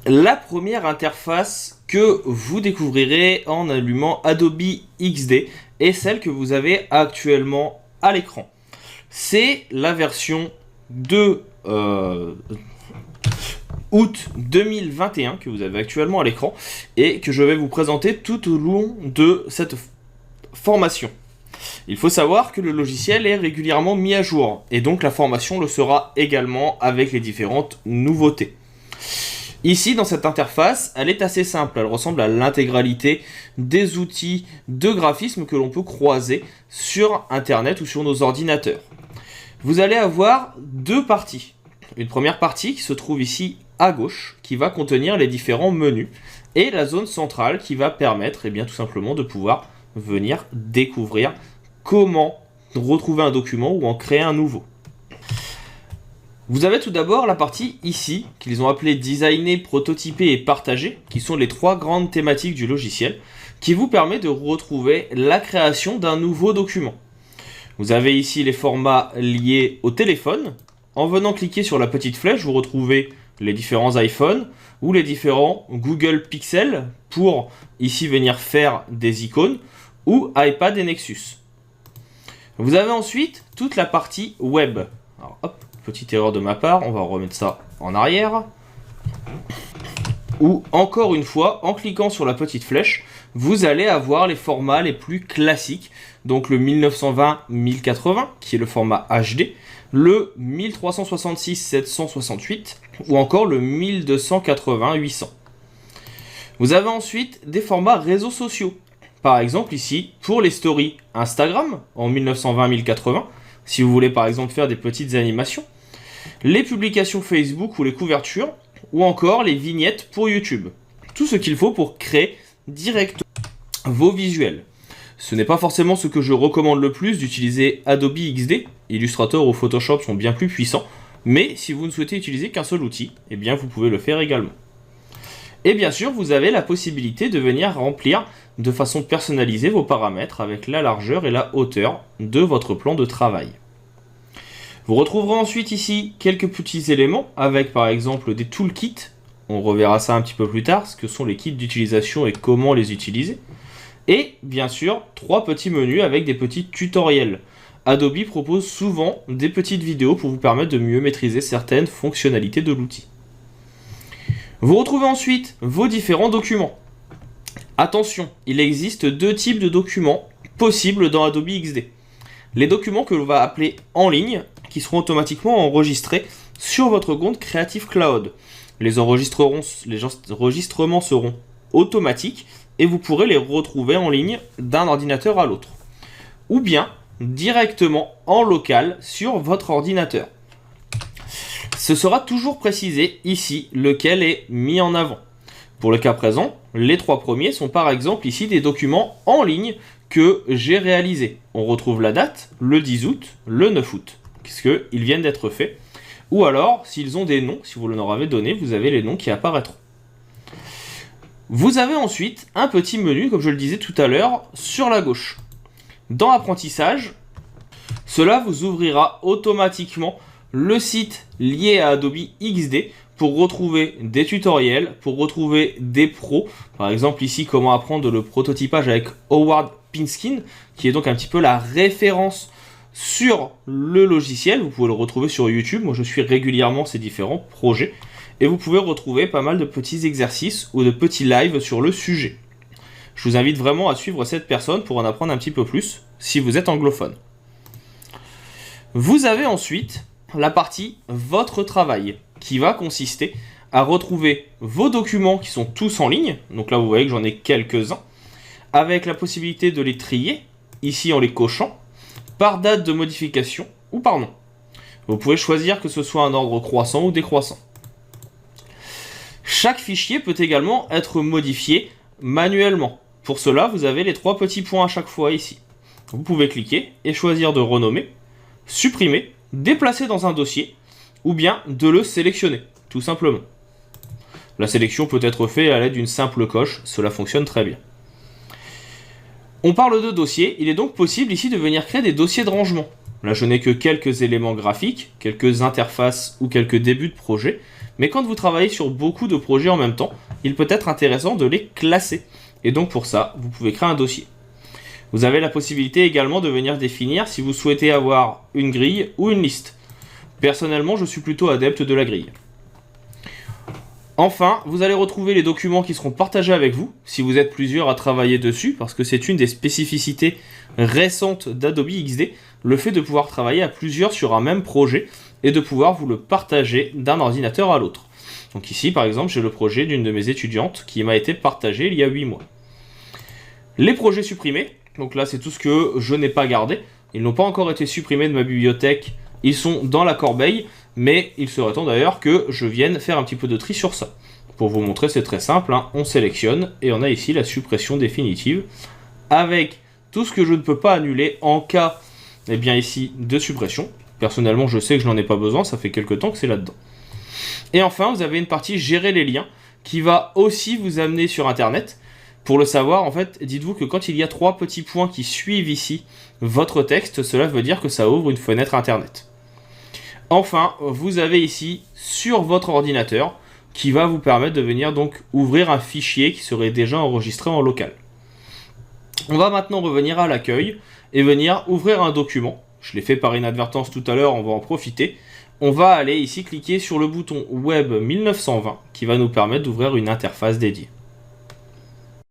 la première interface que vous découvrirez en allumant Adobe XD est celle que vous avez actuellement à l'écran. C'est la version de août 2021 que vous avez actuellement à l'écran et que je vais vous présenter tout au long de cette formation. Il faut savoir que le logiciel est régulièrement mis à jour et donc la formation le sera également avec les différentes nouveautés. Ici, dans cette interface, elle est assez simple. Elle ressemble à l'intégralité des outils de graphisme que l'on peut croiser sur Internet ou sur nos ordinateurs. Vous allez avoir deux parties. Une première partie qui se trouve ici à gauche, qui va contenir les différents menus, et la zone centrale qui va permettre tout simplement de pouvoir venir découvrir comment retrouver un document ou en créer un nouveau. Vous avez tout d'abord la partie ici, qu'ils ont appelée designer, prototyper et partager, qui sont les trois grandes thématiques du logiciel, qui vous permet de retrouver la création d'un nouveau document. Vous avez ici les formats liés au téléphone. En venant cliquer sur la petite flèche, vous retrouvez les différents iPhones ou les différents Google Pixel pour ici venir faire des icônes ou iPad et Nexus. Vous avez ensuite toute la partie web. Alors hop, petite erreur de ma part, on va remettre ça en arrière. Ou encore une fois, en cliquant sur la petite flèche, vous allez avoir les formats les plus classiques. Donc le 1920-1080 qui est le format HD, le 1366-768 ou encore le 1280-800. Vous avez ensuite des formats réseaux sociaux. Par exemple ici, pour les stories Instagram en 1920-1080, si vous voulez par exemple faire des petites animations, les publications Facebook ou les couvertures, ou encore les vignettes pour YouTube. Tout ce qu'il faut pour créer directement vos visuels. Ce n'est pas forcément ce que je recommande le plus d'utiliser Adobe XD. Illustrator ou Photoshop sont bien plus puissants, mais si vous ne souhaitez utiliser qu'un seul outil, vous pouvez le faire également. Et bien sûr, vous avez la possibilité de venir remplir de façon personnalisée vos paramètres avec la largeur et la hauteur de votre plan de travail. Vous retrouverez ensuite ici quelques petits éléments avec par exemple des toolkits. On reverra ça un petit peu plus tard, ce que sont les kits d'utilisation et comment les utiliser. Et bien sûr, trois petits menus avec des petits tutoriels. Adobe propose souvent des petites vidéos pour vous permettre de mieux maîtriser certaines fonctionnalités de l'outil. Vous retrouvez ensuite vos différents documents. Attention, il existe deux types de documents possibles dans Adobe XD. Les documents que l'on va appeler en ligne, qui seront automatiquement enregistrés sur votre compte Creative Cloud. Les enregistrements seront automatiques et vous pourrez les retrouver en ligne d'un ordinateur à l'autre. Ou bien directement en local sur votre ordinateur. Ce sera toujours précisé ici lequel est mis en avant. Pour le cas présent, les trois premiers sont par exemple ici des documents en ligne que j'ai réalisés. On retrouve la date, le 10 août, le 9 août, puisqu'ils viennent d'être faits. Ou alors, s'ils ont des noms, si vous leur avez donné, vous avez les noms qui apparaîtront. Vous avez ensuite un petit menu, comme je le disais tout à l'heure, sur la gauche. Dans Apprentissage, cela vous ouvrira automatiquement le site lié à Adobe XD pour retrouver des tutoriels, pour retrouver des pros. Par exemple ici, comment apprendre le prototypage avec Howard Pinskin, qui est donc un petit peu la référence sur le logiciel. Vous pouvez le retrouver sur YouTube. Moi, je suis régulièrement ces différents projets. Et vous pouvez retrouver pas mal de petits exercices ou de petits lives sur le sujet. Je vous invite vraiment à suivre cette personne pour en apprendre un petit peu plus si vous êtes anglophone. Vous avez ensuite la partie votre travail qui va consister à retrouver vos documents qui sont tous en ligne. Donc là, vous voyez que j'en ai quelques-uns avec la possibilité de les trier ici en les cochant par date de modification ou par nom. Vous pouvez choisir que ce soit un ordre croissant ou décroissant. Chaque fichier peut également être modifié manuellement. Pour cela, vous avez les trois petits points à chaque fois ici. Vous pouvez cliquer et choisir de renommer, supprimer, déplacer dans un dossier ou bien de le sélectionner, tout simplement. La sélection peut être faite à l'aide d'une simple coche, cela fonctionne très bien. On parle de dossiers, il est donc possible ici de venir créer des dossiers de rangement. Là, je n'ai que quelques éléments graphiques, quelques interfaces ou quelques débuts de projet, Mais quand vous travaillez sur beaucoup de projets en même temps, il peut être intéressant de les classer. Et donc pour ça, vous pouvez créer un dossier. Vous avez la possibilité également de venir définir si vous souhaitez avoir une grille ou une liste. Personnellement, je suis plutôt adepte de la grille. Enfin, vous allez retrouver les documents qui seront partagés avec vous, si vous êtes plusieurs à travailler dessus, parce que c'est une des spécificités récentes d'Adobe XD, le fait de pouvoir travailler à plusieurs sur un même projet, et de pouvoir vous le partager d'un ordinateur à l'autre. Donc ici, par exemple, j'ai le projet d'une de mes étudiantes qui m'a été partagé il y a 8 mois. Les projets supprimés, donc là c'est tout ce que je n'ai pas gardé, ils n'ont pas encore été supprimés de ma bibliothèque, ils sont dans la corbeille, mais il serait temps d'ailleurs que je vienne faire un petit peu de tri sur ça. Pour vous montrer, c'est très simple, hein. On sélectionne et on a ici la suppression définitive avec tout ce que je ne peux pas annuler en cas ici de suppression. Personnellement, je sais que je n'en ai pas besoin, ça fait quelques temps que c'est là-dedans. Et enfin, vous avez une partie gérer les liens qui va aussi vous amener sur Internet. Pour le savoir, en fait, dites-vous que quand il y a 3 petits points qui suivent ici votre texte, cela veut dire que ça ouvre une fenêtre Internet. Enfin, vous avez ici sur votre ordinateur qui va vous permettre de venir donc ouvrir un fichier qui serait déjà enregistré en local. On va maintenant revenir à l'accueil et venir ouvrir un document. Je l'ai fait par inadvertance tout à l'heure, on va en profiter. On va aller ici cliquer sur le bouton Web 1920 qui va nous permettre d'ouvrir une interface dédiée.